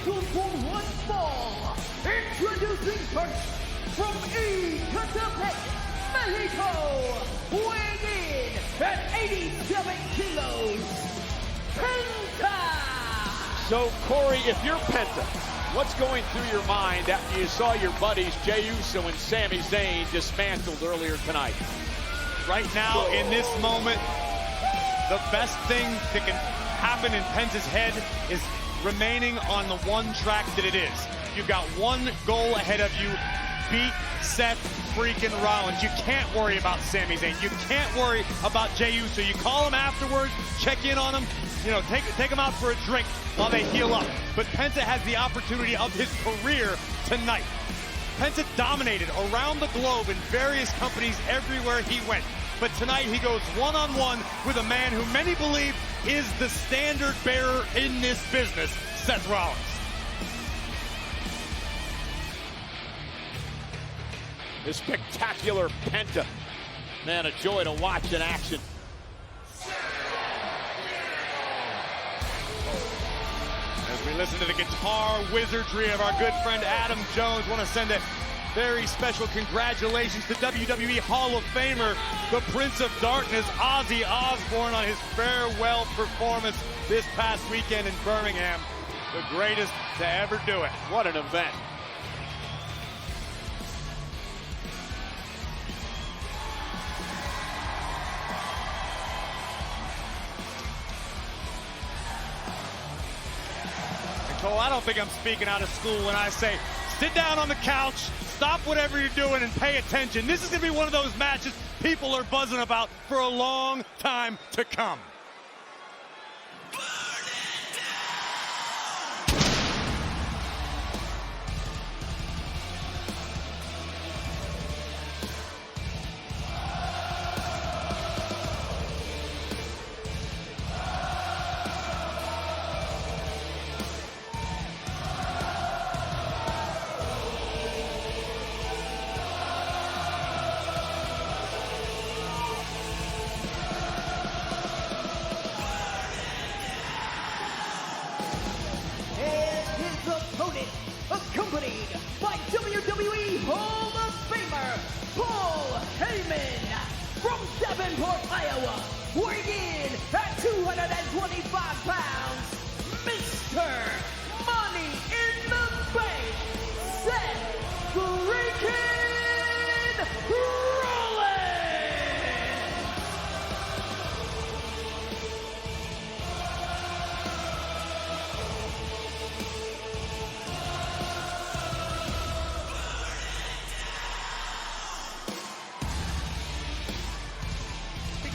scheduled for one fall. Introducing first, from Ecatepec, Mexico, weighing in at 87 kilos, Penta! So, Corey, if you're Penta, what's going through your mind after you saw your buddies Jey Uso and Sami Zayn dismantled earlier tonight? Right now, in this moment, the best thing that can happen in Penta's head is remaining on the one track that it is. You've got one goal ahead of you: beat Seth freaking Rollins. You can't worry about Sami Zayn. You can't worry about Jey Uso. You call him afterwards, check in on him, you know, take him out for a drink while they heal up. But Penta has the opportunity of his career tonight. Penta dominated around the globe in various companies everywhere he went. But tonight he goes one-on-one with a man who many believe is the standard bearer in this business, Seth Rollins. This spectacular Penta. Man, a joy to watch in action. As we listen to the guitar wizardry of our good friend Adam Jones, want to send a very special congratulations to WWE Hall of Famer, the Prince of Darkness, Ozzy Osbourne, on his farewell performance this past weekend in Birmingham. The greatest to ever do it. What an event. Cole, I don't think I'm speaking out of school when I say, sit down on the couch, stop whatever you're doing, and pay attention. This is going to be one of those matches people are buzzing about for a long time to come. Accompanied by WWE Hall of Famer Paul Heyman from Davenport, Iowa, weighing in at 225 pounds, Mr. Money in the Bank, Seth freaking Rollins!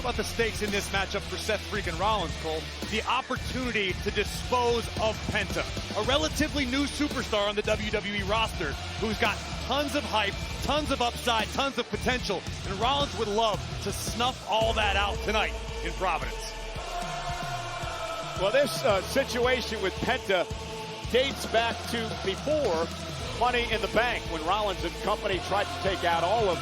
About the stakes in this matchup for Seth freaking Rollins, Cole. The opportunity to dispose of Penta, a relatively new superstar on the WWE roster who's got tons of hype, tons of upside, tons of potential, and Rollins would love to snuff all that out tonight in Providence. Well, this situation with Penta dates back to before Money in the Bank, when Rollins and company tried to take out all of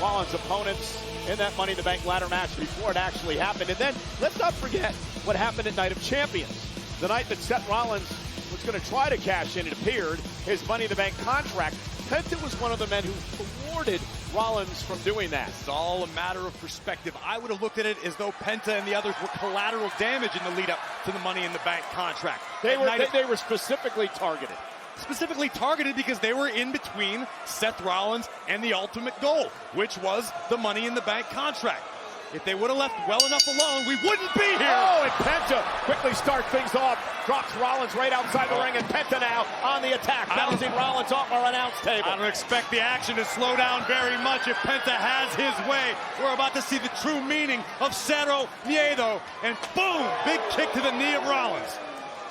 Rollins' opponents in that Money in the Bank ladder match before it actually happened. And then let's not forget what happened at Night of Champions. The night that Seth Rollins was going to try to cash in, it appeared, his Money in the Bank contract. Penta was one of the men who thwarted Rollins from doing that. It's all a matter of perspective. I would have looked at it as though Penta and the others were collateral damage in the lead up to the Money in the Bank contract. They were specifically targeted. Specifically targeted because they were in between Seth Rollins and the ultimate goal, which was the Money in the Bank contract. If they would have left well enough alone, we wouldn't be here. Oh, and Penta quickly starts things off, drops Rollins right outside the ring, and Penta now on the attack, bouncing Rollins off our announce table. I don't expect the action to slow down very much if Penta has his way. We're about to see the true meaning of Cero Miedo, and boom, big kick to the knee of Rollins.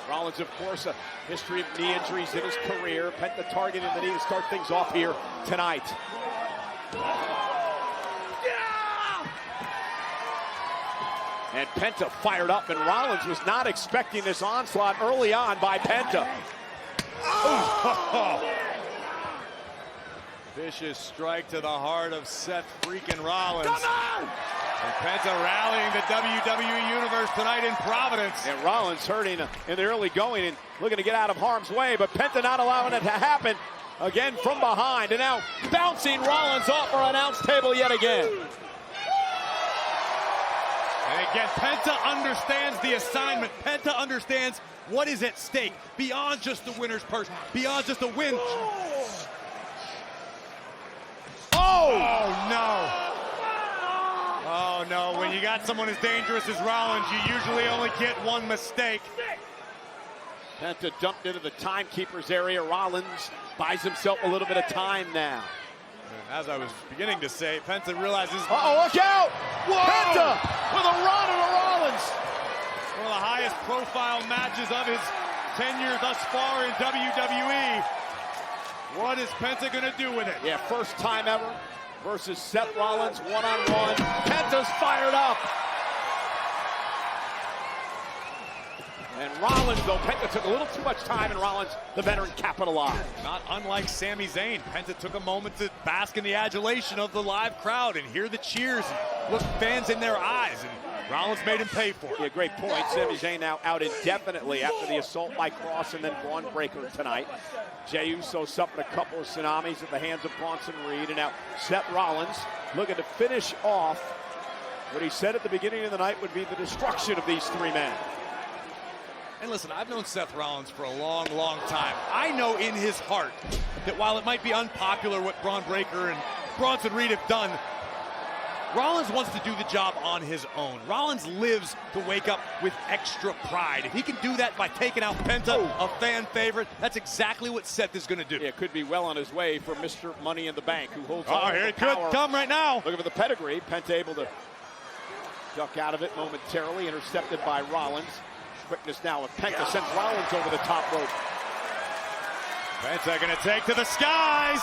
Rollins, of course, a history of knee injuries in his career. Penta targeting the knee to start things off here tonight. And Penta fired up, and Rollins was not expecting this onslaught early on by Penta. Oh. Vicious strike to the heart of Seth freaking Rollins. Come on! And Penta rallying the WWE Universe tonight in Providence. And Rollins hurting in the early going and looking to get out of harm's way, but Penta not allowing it to happen. Again from behind, and now bouncing Rollins off our announce table yet again. And again, Penta understands the assignment. Penta understands what is at stake beyond just the winner's purse, beyond just a win. Oh no! Oh no, when you got someone as dangerous as Rollins, you usually only get one mistake. Penta dumped into the timekeeper's area. Rollins buys himself a little bit of time now. As I was beginning to say, Penta realizes... Uh-oh, look out! Whoa! Penta with a run on Rollins. One of the highest profile matches of his tenure thus far in WWE. What is Penta going to do with it? Yeah, first time ever versus Seth Rollins one-on-one. Penta's fired up. And Rollins, though, Penta took a little too much time, and Rollins, the veteran, capitalized. Not unlike Sami Zayn, Penta took a moment to bask in the adulation of the live crowd and hear the cheers and look fans in their eyes, and Rollins made him pay for it. Yeah, great point. Sami Zayn now out indefinitely after the assault by Cross and then Braun breaker tonight. Jey Uso suffered a couple of tsunamis at the hands of Bronson Reed, and now Seth Rollins looking to finish off what he said at the beginning of the night would be the destruction of these three men. And listen, I've known Seth Rollins for a long, long time. I know in his heart that while it might be unpopular what Braun Breaker and Bronson Reed have done, Rollins wants to do the job on his own. Rollins lives to wake up with extra pride. If he can do that by taking out Penta, a fan favorite, that's exactly what Seth is going to do. Yeah, it could be well on his way for Mr. Money in the Bank, who holds all here it could come right now. Looking for the pedigree. Penta able to duck out of it momentarily, intercepted by Rollins. Quickness now with Penta sends Rollins over the top rope. Penta gonna take to the skies.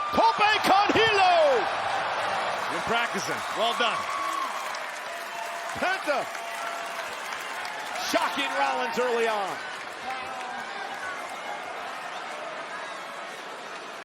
Tope Cargill! Been practicing. Well done. Penta shocking Rollins early on.